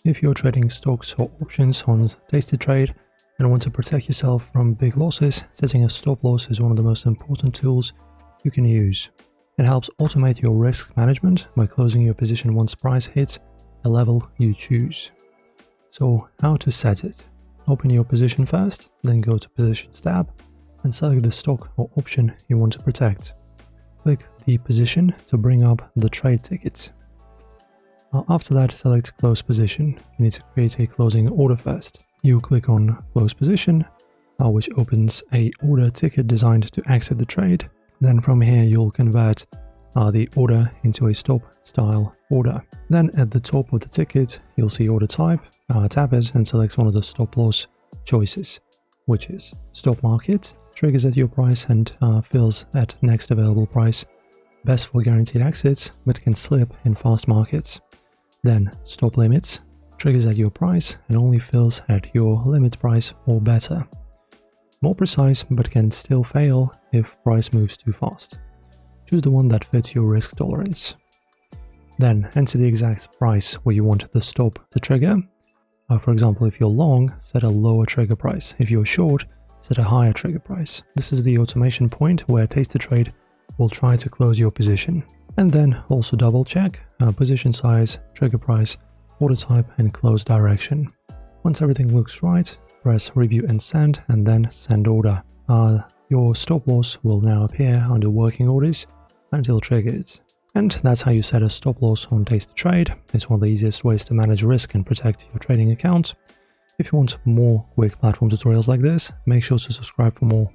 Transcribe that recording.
if you're trading stocks or options on TastyTrade and want to protect yourself from big losses, setting a stop loss is one of the most important tools you can use. It helps automate your risk management by closing your position once price hits a level you choose. So how to set it? Open your position first, then go to Positions tab and select the stock or option you want to protect. Click the position to bring up the trade ticket. After that, select Close Position. You need to create a closing order first. You click on Close Position, which opens a order ticket designed to exit the trade. Then from here, you'll convert the order into a stop style order. Then at the top of the ticket, you'll see order type. Tap it and select one of the stop loss choices, which is stop market, triggers at your price and fills at next available price. Best for guaranteed exits, but can slip in fast markets. Then stop limits, triggers at your price and only fills at your limit price or better. More precise, but can still fail if price moves too fast. Choose the one that fits your risk tolerance. Then enter the exact price where you want the stop to trigger. For example, if you're long, set a lower trigger price. If you're short, set a higher trigger price. This is the automation point where TastyTrade will try to close your position. And then also double check position size, trigger price, order type and close direction. Once everything looks right, press review and then send order. Your stop loss will now appear under working orders until triggered. And that's how you set a stop loss on TastyTrade. It's one of the easiest ways to manage risk and protect your trading account. If you want more quick platform tutorials like this, make sure to subscribe for more.